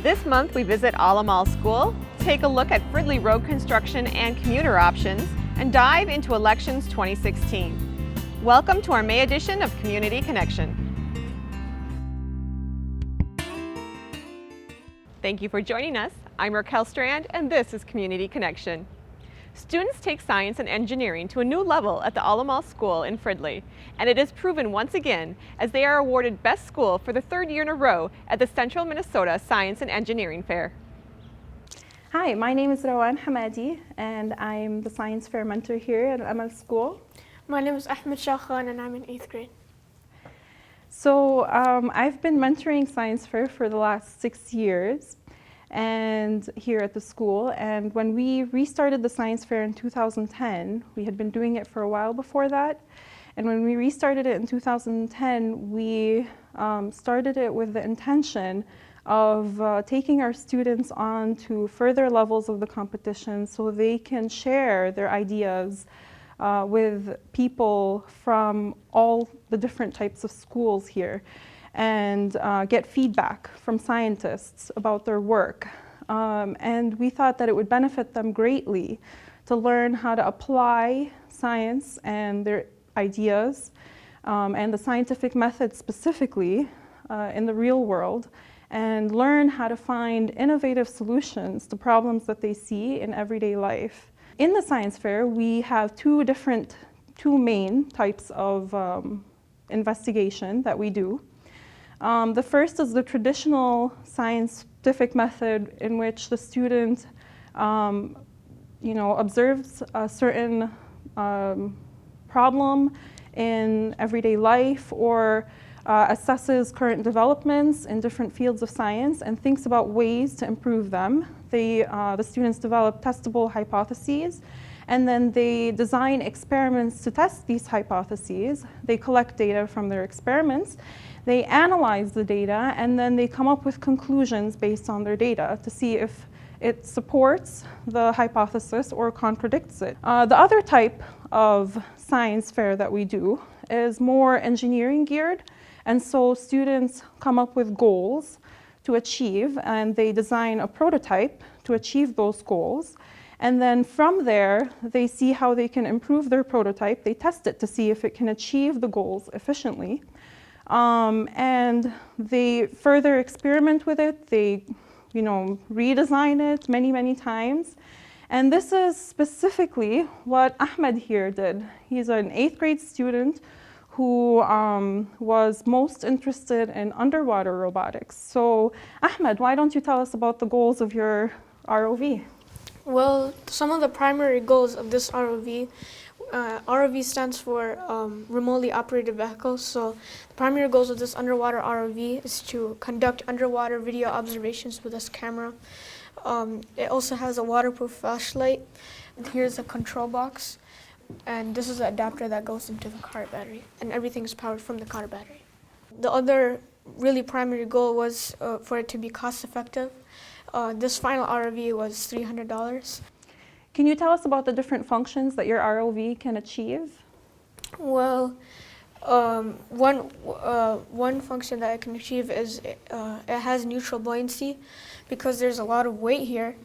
This month we visit Alamal School, take a look at Fridley road construction and commuter options, and dive into elections 2016. Welcome to our May edition of Community Connection. Thank you for joining us. I'm Raquel Strand and this is Community Connection. Students take science and engineering to a new level at the Alamal School in Fridley, and it is proven once again as they are awarded Best School for the third year in a row at the Central Minnesota Science and Engineering Fair. Hi, my name is Rawan Hamadi and I'm the Science Fair mentor here at Amal School. My name is Ahmed Shakhan and I'm in 8th grade. So I've been mentoring Science Fair for the last 6 years and here at the school, and when we restarted the Science Fair in 2010, we had been doing it for a while before that, and when we restarted it in 2010, we started it with the intention of taking our students on to further levels of the competition so they can share their ideas with people from all the different types of schools here and get feedback from scientists about their work. And we thought that it would benefit them greatly to learn how to apply science and their ideas and the scientific method specifically in the real world, and learn how to find innovative solutions to problems that they see in everyday life. In the Science Fair, we have two main types of investigation that we do. The first is the traditional scientific method in which the student observes a certain problem in everyday life or assesses current developments in different fields of science and thinks about ways to improve them. The students develop testable hypotheses, and then they design experiments to test these hypotheses. They collect data from their experiments, they analyze the data, and then they come up with conclusions based on their data to see if it supports the hypothesis or contradicts it. The other type of science fair that we do is more engineering geared, and so students come up with goals to achieve, and they design a prototype to achieve those goals. And then from there, they see how they can improve their prototype. They test it to see if it can achieve the goals efficiently. And they further experiment with it. They, redesign it many, many times. And this is specifically what Ahmed here did. He's an 8th grade student who was most interested in underwater robotics. So Ahmed, why don't you tell us about the goals of your ROV? Well, some of the primary goals of this ROV, ROV stands for remotely operated vehicles. So the primary goals of this underwater ROV is to conduct underwater video observations with this camera. It also has a waterproof flashlight. Here's a control box. And this is the adapter that goes into the car battery, and everything is powered from the car battery. The other really primary goal was for it to be cost effective. This final ROV was $300. Can you tell us about the different functions that your ROV can achieve? Well, one function that it can achieve is it has neutral buoyancy. Because there's a lot of weight here,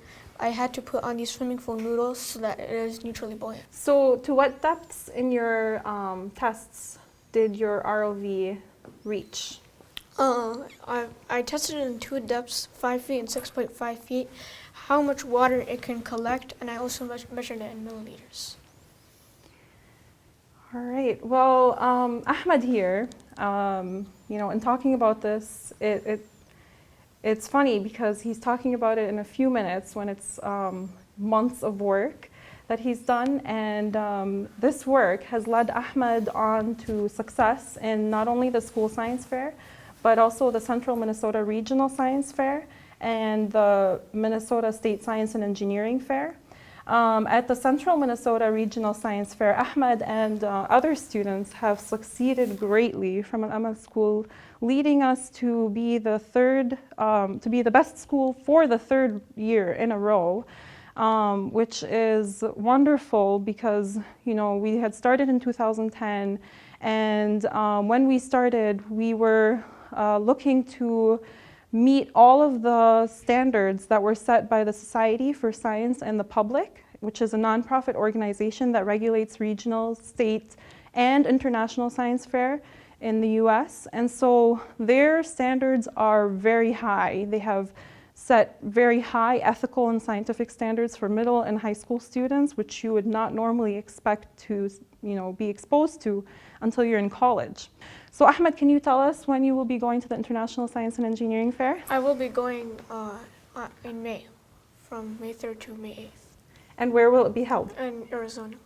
I had to put on these swimming pool noodles so that it is neutrally buoyant. So to what depths in your tests did your ROV reach? I tested it in 2 depths, 5 feet and 6.5 feet, how much water it can collect, and I also measured it in milliliters. All right, well, Ahmed here, in talking about this, it's funny because he's talking about it in a few minutes when it's months of work that he's done, and this work has led Ahmed on to success in not only the school science fair, but also the Central Minnesota Regional Science Fair and the Minnesota State Science and Engineering Fair. At the Central Minnesota Regional Science Fair, Ahmed and other students have succeeded greatly from an Amal school, leading us to be the best school for the 3rd year in a row, which is wonderful because we had started in 2010, and when we started, we were looking to meet all of the standards that were set by the Society for Science and the Public, which is a nonprofit organization that regulates regional, state, and international science fair in the US. And so their standards are very high. They have set very high ethical and scientific standards for middle and high school students, which you would not normally expect to, be exposed to until you're in college. So Ahmed, can you tell us when you will be going to the International Science and Engineering Fair? I will be going in May, from May 3rd to May 8th. And where will it be held? In Arizona.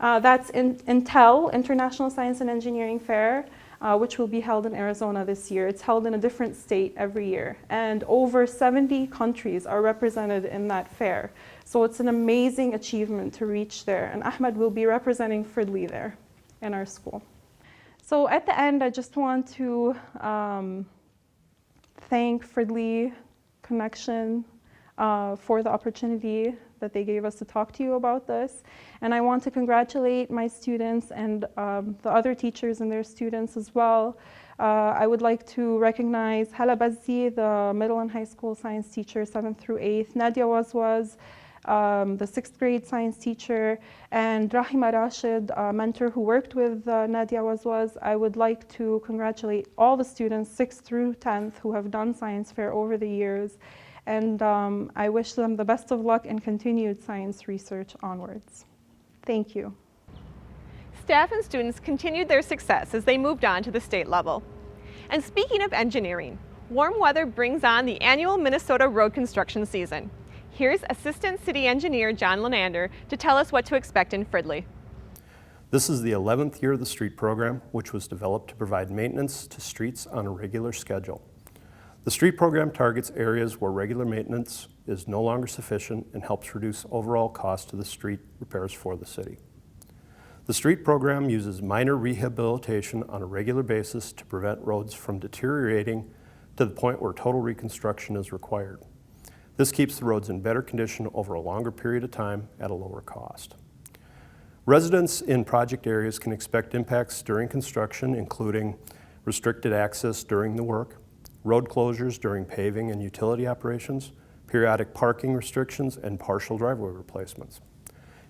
That's in Intel, International Science and Engineering Fair, which will be held in Arizona this year. It's held in a different state every year. And over 70 countries are represented in that fair. So it's an amazing achievement to reach there. And Ahmed will be representing Fridley there in our school. So at the end, I just want to thank Fridley Connection for the opportunity that they gave us to talk to you about this. And I want to congratulate my students and the other teachers and their students as well. I would like to recognize Hala Bazzi, the middle and high school science teacher, 7th through 8th, Nadia Wazwaz, the 6th grade science teacher, and Rahima Rashid, a mentor who worked with Nadia Wazwaz. I would like to congratulate all the students, 6th through 10th, who have done science fair over the years. And I wish them the best of luck and continued science research onwards. Thank you. Staff and students continued their success as they moved on to the state level. And speaking of engineering, warm weather brings on the annual Minnesota road construction season. Here's Assistant City Engineer John Lenander to tell us what to expect in Fridley. This is the 11th year of the street program, which was developed to provide maintenance to streets on a regular schedule. The street program targets areas where regular maintenance is no longer sufficient and helps reduce overall cost to the street repairs for the city. The street program uses minor rehabilitation on a regular basis to prevent roads from deteriorating to the point where total reconstruction is required. This keeps the roads in better condition over a longer period of time at a lower cost. Residents in project areas can expect impacts during construction, including restricted access during the work, road closures during paving and utility operations, periodic parking restrictions, and partial driveway replacements.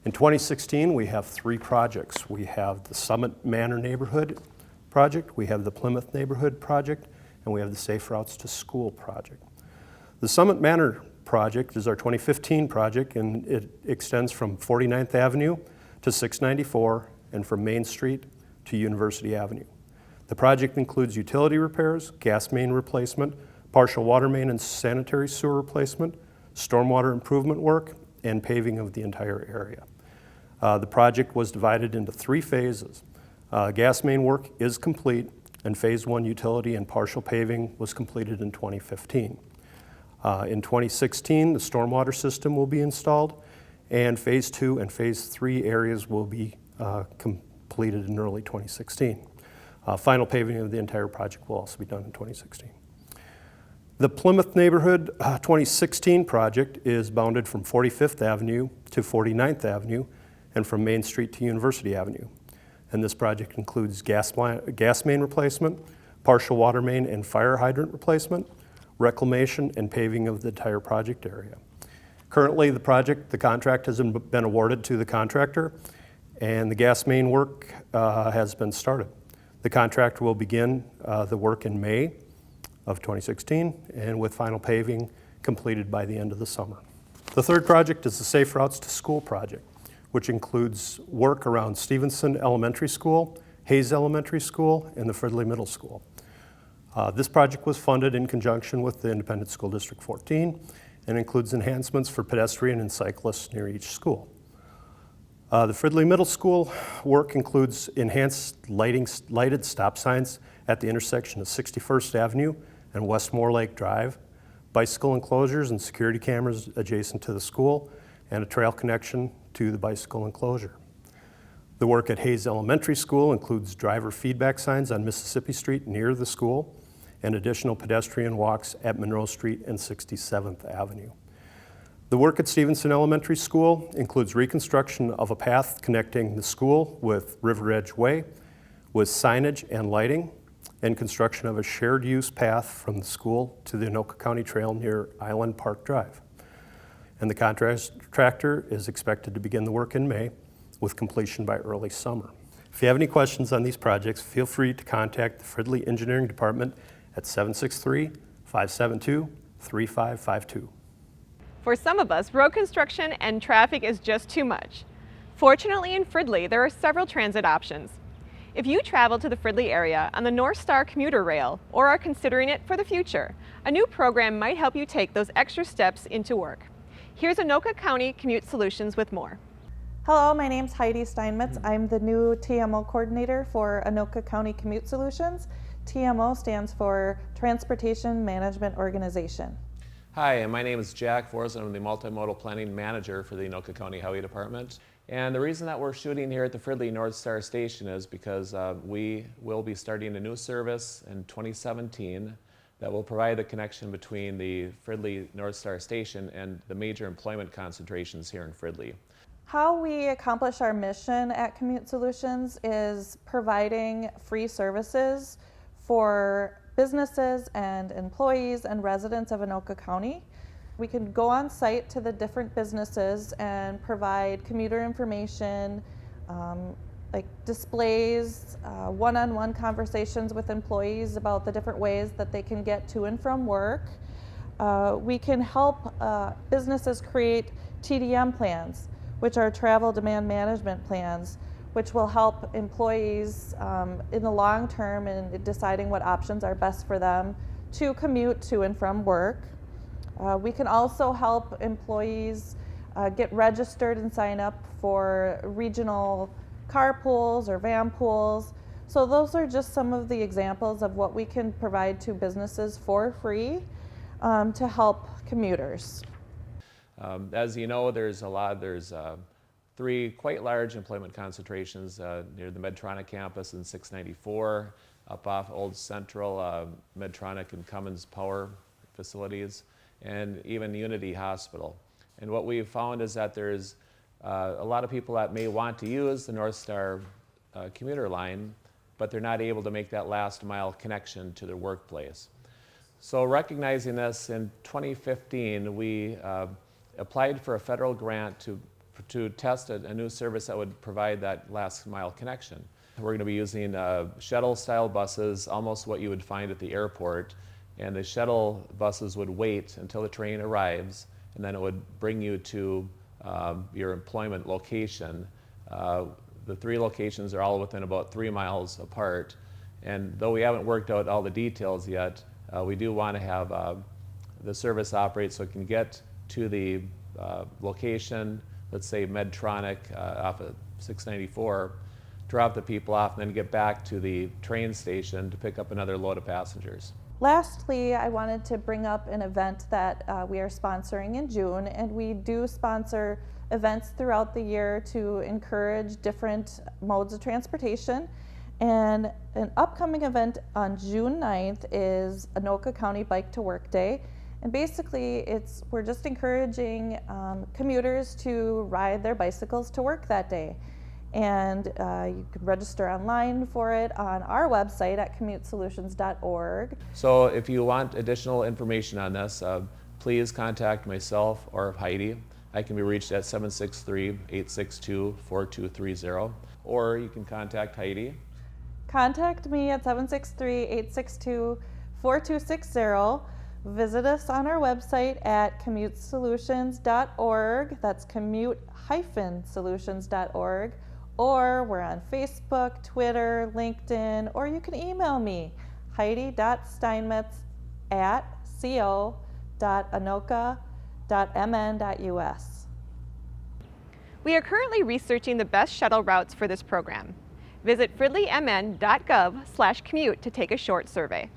In 2016, we have 3 projects. We have the Summit Manor Neighborhood Project, we have the Plymouth Neighborhood Project, and we have the Safe Routes to School Project. The Summit Manor Project is our 2015 project, and it extends from 49th Avenue to 694 and from Main Street to University Avenue. The project includes utility repairs, gas main replacement, partial water main and sanitary sewer replacement, stormwater improvement work, and paving of the entire area. The project was divided into 3 phases. Gas main work is complete, and Phase 1 utility and partial paving was completed in 2015. In 2016, the stormwater system will be installed, and Phase 2 and Phase 3 areas will be completed in early 2016. Final paving of the entire project will also be done in 2016. The Plymouth Neighborhood 2016 project is bounded from 45th Avenue to 49th Avenue and from Main Street to University Avenue. And this project includes gas main replacement, partial water main and fire hydrant replacement, reclamation, and paving of the entire project area. Currently, the contract has been awarded to the contractor, and the gas main work has been started. The contractor will begin the work in May of 2016, and with final paving completed by the end of the summer. The third project is the Safe Routes to School project, which includes work around Stevenson Elementary School, Hayes Elementary School, and the Fridley Middle School. This project was funded in conjunction with the Independent School District 14 and includes enhancements for pedestrian and cyclists near each school. The Fridley Middle School work includes enhanced lighted stop signs at the intersection of 61st Avenue and Westmore Lake Drive, bicycle enclosures and security cameras adjacent to the school, and a trail connection to the bicycle enclosure. The work at Hayes Elementary School includes driver feedback signs on Mississippi Street near the school and additional pedestrian walks at Monroe Street and 67th Avenue. The work at Stevenson Elementary School includes reconstruction of a path connecting the school with River Edge Way with signage and lighting, and construction of a shared use path from the school to the Anoka County Trail near Island Park Drive. And the contractor is expected to begin the work in May with completion by early summer. If you have any questions on these projects, feel free to contact the Fridley Engineering Department at 763-572-3552. For some of us, road construction and traffic is just too much. Fortunately, in Fridley, there are several transit options. If you travel to the Fridley area on the North Star commuter rail or are considering it for the future, a new program might help you take those extra steps into work. Here's Anoka County Commute Solutions with more. Hello, my name's Heidi Steinmetz. I'm the new TMO coordinator for Anoka County Commute Solutions. TMO stands for Transportation Management Organization. Hi, my name is Jack Forrest. I'm the Multimodal Planning Manager for the Anoka County Highway Department. And the reason that we're shooting here at the Fridley North Star Station is because we will be starting a new service in 2017 that will provide the connection between the Fridley North Star Station and the major employment concentrations here in Fridley. How we accomplish our mission at Commute Solutions is providing free services for businesses and employees and residents of Anoka County. We can go on site to the different businesses and provide commuter information, like displays, one-on-one conversations with employees about the different ways that they can get to and from work. We can help businesses create TDM plans, which are travel demand management plans, which will help employees in the long term in deciding what options are best for them to commute to and from work. We can also help employees get registered and sign up for regional carpools or van pools. So those are just some of the examples of what we can provide to businesses for free to help commuters. As you know, there's three quite large employment concentrations near the Medtronic campus in 694, up off Old Central, Medtronic and Cummins Power facilities, and even Unity Hospital. And what we've found is that there's a lot of people that may want to use the North Star commuter line, but they're not able to make that last mile connection to their workplace. So recognizing this, in 2015, we applied for a federal grant to test a new service that would provide that last mile connection. We're going to be using shuttle style buses, almost what you would find at the airport, and the shuttle buses would wait until the train arrives, and then it would bring you to your employment location. The three locations are all within about 3 miles apart, and though we haven't worked out all the details yet, we do want to have the service operate so it can get to the location, let's say Medtronic off of 694, drop the people off, and then get back to the train station to pick up another load of passengers. Lastly, I wanted to bring up an event that we are sponsoring in June, and we do sponsor events throughout the year to encourage different modes of transportation. And an upcoming event on June 9th is Anoka County Bike to Work Day. And basically, we're just encouraging commuters to ride their bicycles to work that day. And you can register online for it on our website at commutesolutions.org. So if you want additional information on this, please contact myself or Heidi. I can be reached at 763-862-4230, or you can contact Heidi. Contact me at 763-862-4260. Visit us on our website at commutesolutions.org. That's commute-solutions.org. Or we're on Facebook, Twitter, LinkedIn, or you can email me, heidi.steinmetz@co.anoka.mn.us. We are currently researching the best shuttle routes for this program. Visit fridleymn.gov/commute to take a short survey.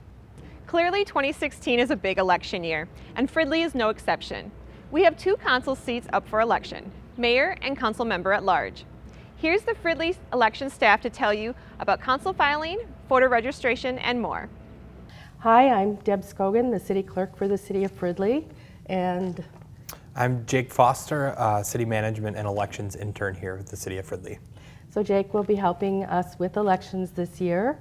Clearly, 2016 is a big election year, and Fridley is no exception. We have 2 council seats up for election, mayor and council member at large. Here's the Fridley election staff to tell you about council filing, voter registration, and more. Hi, I'm Deb Scogan, the city clerk for the city of Fridley, and I'm Jake Foster, city management and elections intern here at the city of Fridley. so Jake will be helping us with elections this year.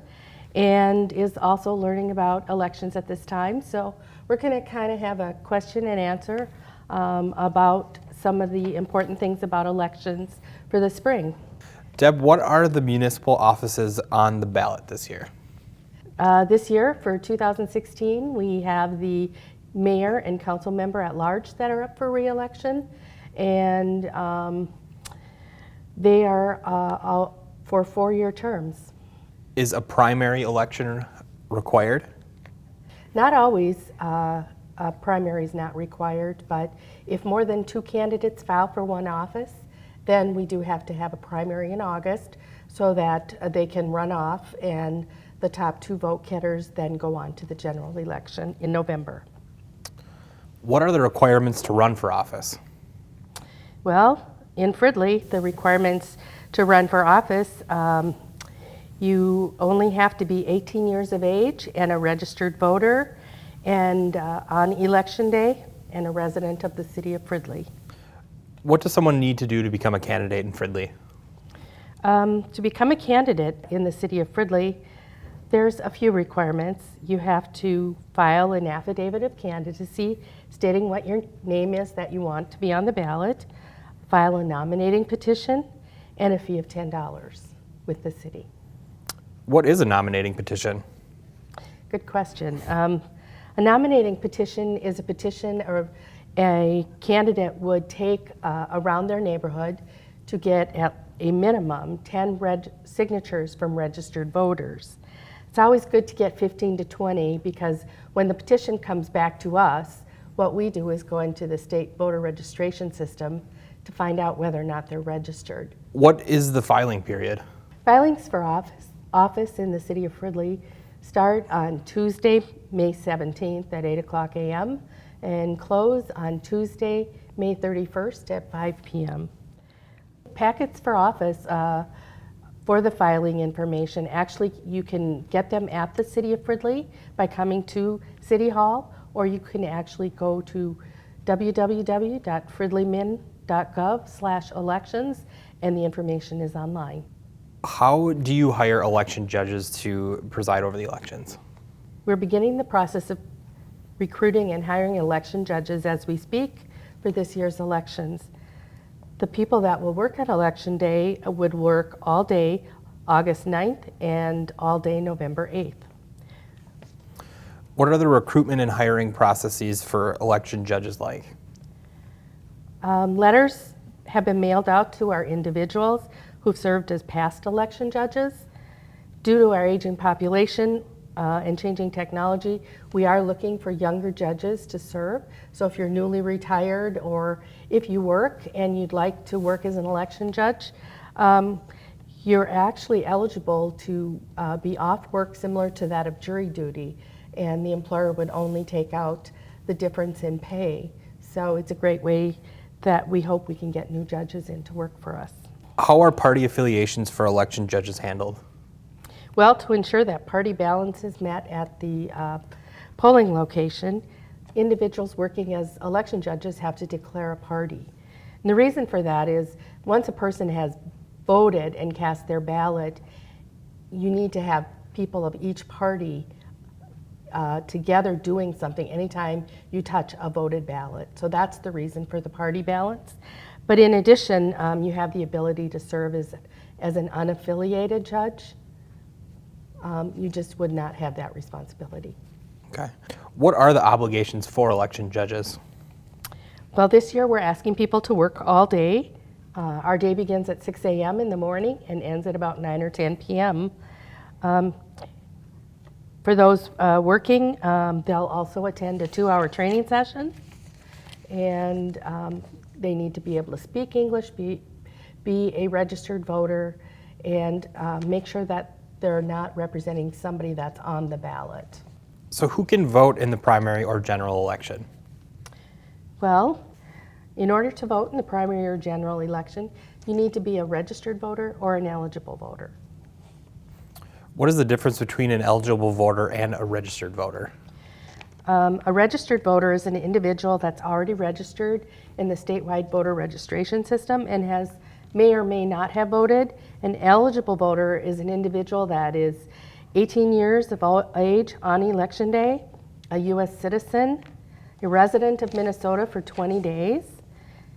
and is also learning about elections at this time. So we're going to kind of have a question and answer about some of the important things about elections for the spring. Deb, what are the municipal offices on the ballot this year? This year, for 2016, we have the mayor and council member at large that are up for re-election, and they are out for 4-year terms. Is a primary election required? Not always. A primary is not required, but if more than 2 candidates file for one office, then we do have to have a primary in August so that they can run off, and the top 2 vote getters then go on to the general election in November. What are the requirements to run for office? Well, in Fridley, the requirements to run for office, you only have to be 18 years of age and a registered voter, and on election day, and a resident of the city of Fridley. What does someone need to do to become a candidate in Fridley? To become a candidate in the city of Fridley, there's a few requirements. You have to file an affidavit of candidacy stating what your name is that you want to be on the ballot, file a nominating petition, and a fee of $10 with the city. What is a nominating petition? Good question. A nominating petition is a petition or a candidate would take around their neighborhood to get at a minimum 10 signatures from registered voters. It's always good to get 15 to 20 because when the petition comes back to us, what we do is go into the state voter registration system to find out whether or not they're registered. What is the filing period? Filings for office in the city of Fridley start on Tuesday, May 17th at 8 o'clock a.m. and close on Tuesday, May 31st at 5 p.m. Packets for office for the filing information, actually you can get them at the city of Fridley by coming to City Hall, or you can actually go to www.fridleymin.gov/elections, and the information is online. How do you hire election judges to preside over the elections? We're beginning the process of recruiting and hiring election judges as we speak for this year's elections. The people that will work at Election Day would work all day August 9th and all day November 8th. What are the recruitment and hiring processes for election judges like? Letters have been mailed out to our individuals who've served as past election judges. Due to our aging population and changing technology, we are looking for younger judges to serve. So if you're newly retired or if you work and you'd like to work as an election judge, you're actually eligible to be off work similar to that of jury duty, and the employer would only take out the difference in pay. So it's a great way that we hope we can get new judges in to work for us. How are party affiliations for election judges handled? Well, to ensure that party balance is met at the polling location, individuals working as election judges have to declare a party. And the reason for that is once a person has voted and cast their ballot, you need to have people of each party together doing something anytime you touch a voted ballot. So that's the reason for the party balance. But in addition, you have the ability to serve as an unaffiliated judge. You just would not have that responsibility. Okay. What are the obligations for election judges? Well, this year we're asking people to work all day. Our day begins at 6 a.m. in the morning and ends at about 9 or 10 p.m. For those working, they'll also attend a 2-hour training session, and they need to be able to speak English, be a registered voter, and make sure that they're not representing somebody that's on the ballot. So who can vote in the primary or general election? Well, in order to vote in the primary or general election, you need to be a registered voter or an eligible voter. What is the difference between an eligible voter and a registered voter? A registered voter is an individual that's already registered in the statewide voter registration system and may or may not have voted. An eligible voter is an individual that is 18 years of age on election day, a U.S. citizen, a resident of Minnesota for 20 days,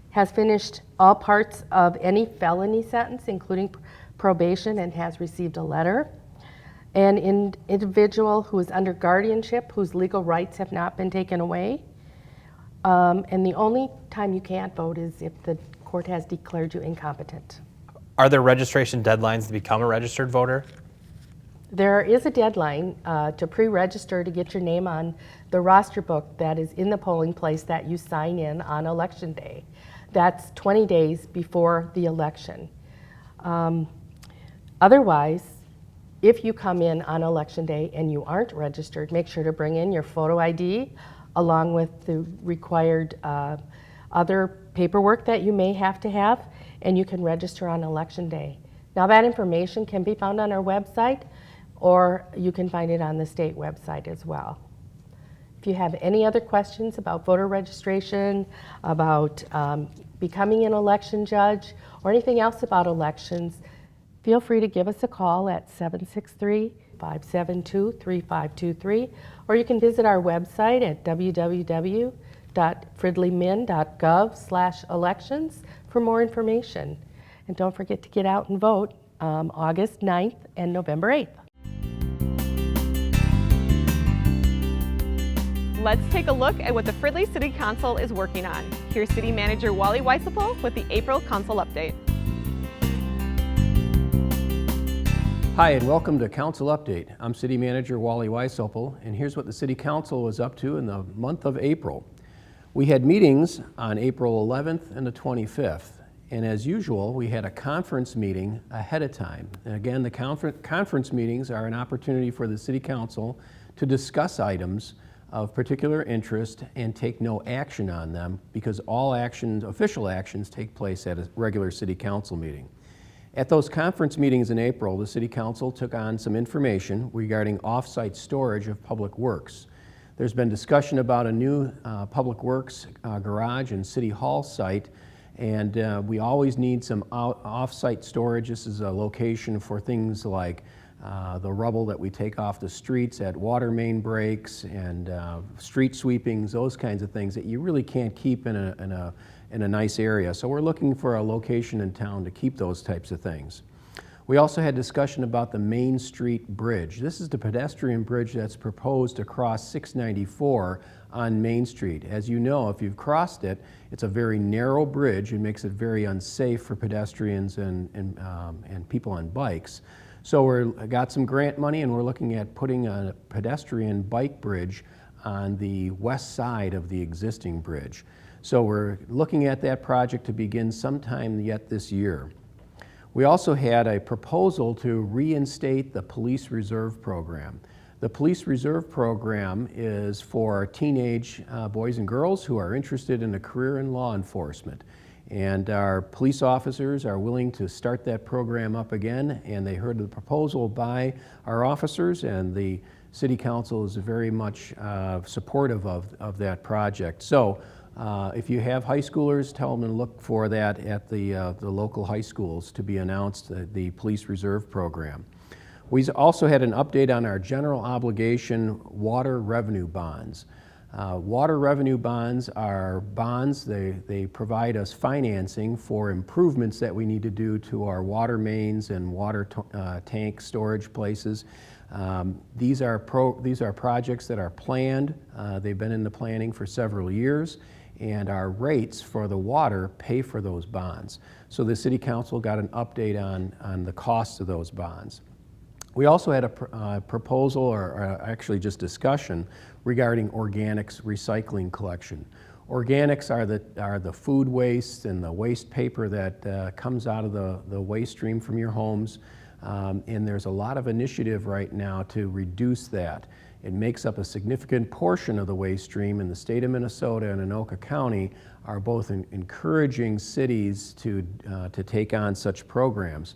has finished all parts of any felony sentence, including probation, and has received a letter. An individual who is under guardianship, whose legal rights have not been taken away. And the only time you can't vote is if the court has declared you incompetent. Are there registration deadlines to become a registered voter? There is a deadline to pre-register to get your name on the roster book that is in the polling place that you sign in on election day. That's 20 days before the election. Otherwise, if you come in on election day and you aren't registered, make sure to bring in your photo ID along with the required other paperwork that you may have to have, and you can register on election day. Now that information can be found on our website, or you can find it on the state website as well. If you have any other questions about voter registration, about becoming an election judge, or anything else about elections, feel free to give us a call at 763-572-3523, or you can visit our website at www.fridleymin.gov/elections for more information. And don't forget to get out and vote August 9th and November 8th. Let's take a look at what the Fridley City Council is working on. Here's City Manager Wally Weisselpohl with the April Council Update. Hi, and welcome to Council Update. I'm City Manager Wally Weisselpohl, and here's what the City Council was up to in the month of April. We had meetings on April 11th and the 25th, and as usual, we had a conference meeting ahead of time. And again, the conference meetings are an opportunity for the City Council to discuss items of particular interest and take no action on them, because all actions, official actions, take place at a regular City Council meeting. At those conference meetings in April, the City Council took on some information regarding off-site storage of public works. There's been discussion about a new public works garage and City Hall site, and we always need some off-site storage. This is a location for things like the rubble that we take off the streets at water main breaks and street sweepings, those kinds of things that you really can't keep in a nice area. So we're looking for a location in town to keep those types of things. We also had discussion about the Main Street Bridge. This is the pedestrian bridge that's proposed across 694 on Main Street. As you know, if you've crossed it, it's a very narrow bridge. It makes it very unsafe for pedestrians and people on bikes. So we've got some grant money, and we're looking at putting a pedestrian bike bridge on the west side of the existing bridge. So we're looking at that project to begin sometime yet this year. We also had a proposal to reinstate the Police Reserve Program. The Police Reserve Program is for teenage boys and girls who are interested in a career in law enforcement. And our police officers are willing to start that program up again, and they heard the proposal by our officers, and the City Council is very much supportive of that project. So if you have high schoolers, tell them to look for that at the local high schools to be announced, the Police Reserve Program. We also had an update on our general obligation water revenue bonds. Water revenue bonds are bonds. They provide us financing for improvements that we need to do to our water mains and water tank storage places. These are projects that are planned. They've been in the planning for several years, and our rates for the water pay for those bonds. So the City Council got an update on the costs of those bonds. We also had a proposal, or actually just discussion, regarding organics recycling collection. Organics are the food waste and the waste paper that comes out of the waste stream from your homes, and there's a lot of initiative right now to reduce that. It makes up a significant portion of the waste stream, and the state of Minnesota and Anoka County are both encouraging cities to take on such programs.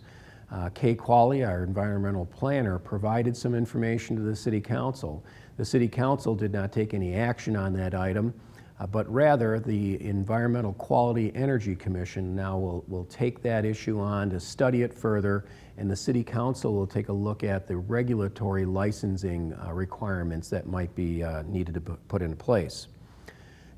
Kay Qualley, our environmental planner, provided some information to the City Council. The City Council did not take any action on that item. but rather the Environmental Quality Energy Commission now will take that issue on to study it further, and the City Council will take a look at the regulatory licensing requirements that might be needed to put in place.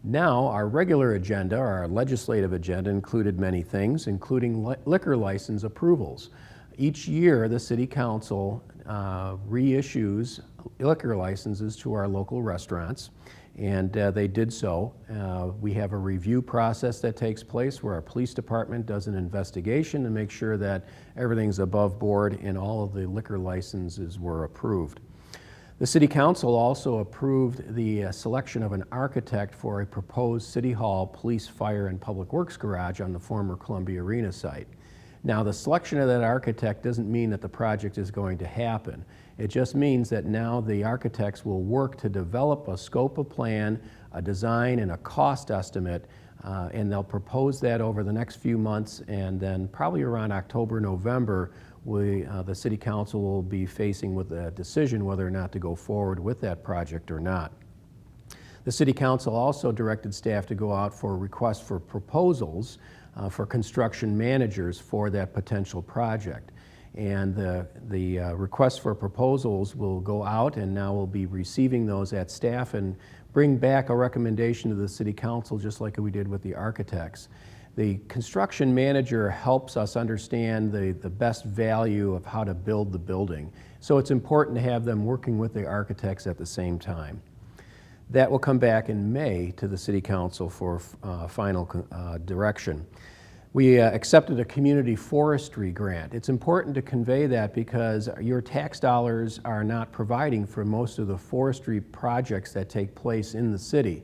Now, our regular agenda, our legislative agenda, included many things, including liquor license approvals. Each year, the City Council reissues liquor licenses to our local restaurants, and they did so. We have a review process that takes place where our police department does an investigation to make sure that everything's above board and all of the liquor licenses were approved. The City Council also approved the selection of an architect for a proposed City Hall Police, Fire, and Public Works garage on the former Columbia Arena site. Now, the selection of that architect doesn't mean that the project is going to happen. It just means that now the architects will work to develop a scope of plan, a design, and a cost estimate, and they'll propose that over the next few months, and then probably around October, November, the City Council will be facing with a decision whether or not to go forward with that project or not. The City Council also directed staff to go out for requests for proposals for construction managers for that potential project. And the requests for proposals will go out, and now we'll be receiving those at staff and bring back a recommendation to the City Council just like we did with the architects. The construction manager helps us understand the best value of how to build the building. So it's important to have them working with the architects at the same time. That will come back in May to the City Council for final direction. We accepted a community forestry grant. It's important to convey that because your tax dollars are not providing for most of the forestry projects that take place in the city.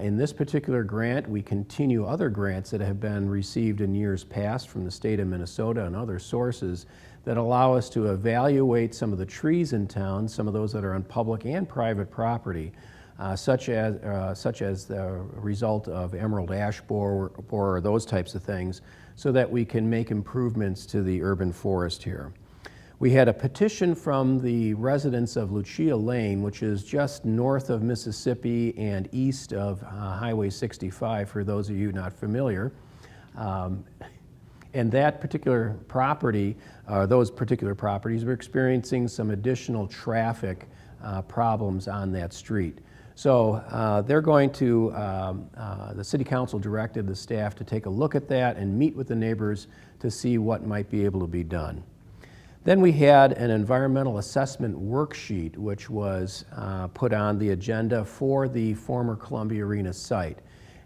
In this particular grant, we continue other grants that have been received in years past from the state of Minnesota and other sources that allow us to evaluate some of the trees in town, some of those that are on public and private property, such as the result of emerald ash borer or those types of things, so that we can make improvements to the urban forest here. We had a petition from the residents of Lucia Lane, which is just north of Mississippi and east of Highway 65, for those of you not familiar. And that particular property, those particular properties, were experiencing some additional traffic problems on that street. So they're going to, the City Council directed the staff to take a look at that and meet with the neighbors to see what might be able to be done. Then we had an environmental assessment worksheet, which was put on the agenda for the former Columbia Arena site.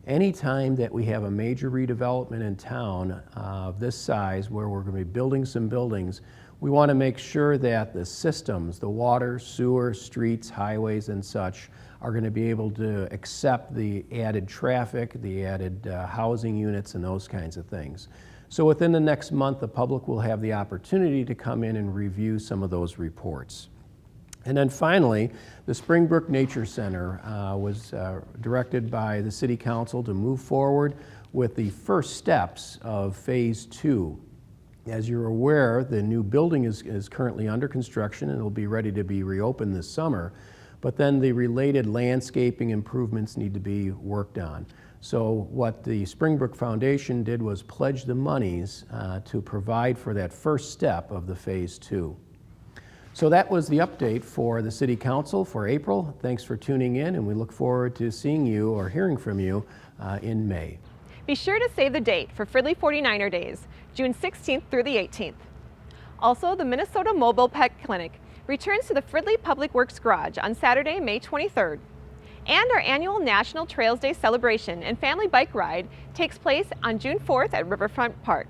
Anytime that we have a major redevelopment in town of this size, where we're going to be building some buildings, we want to make sure that the systems, the water, sewer, streets, highways, and such, are going to be able to accept the added traffic, the added housing units, and those kinds of things. So within the next month, the public will have the opportunity to come in and review some of those reports. And then finally, the Springbrook Nature Center was directed by the City Council to move forward with the first steps of Phase 2. As you're aware, the new building is currently under construction and it'll be ready to be reopened this summer, but then the related landscaping improvements need to be worked on. So what the Springbrook Foundation did was pledge the monies to provide for that first step of the Phase 2. So that was the update for the City Council for April. Thanks for tuning in, and we look forward to seeing you or hearing from you in May. Be sure to save the date for Fridley 49er Days, June 16th through the 18th. Also, the Minnesota Mobile Pet Clinic returns to the Fridley Public Works Garage on Saturday, May 23rd. And our annual National Trails Day celebration and family bike ride takes place on June 4th at Riverfront Park.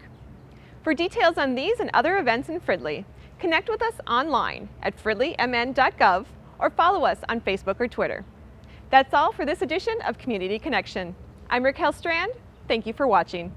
For details on these and other events in Fridley, connect with us online at fridleymn.gov or follow us on Facebook or Twitter. That's all for this edition of Community Connection. I'm Raquel Strand. Thank you for watching.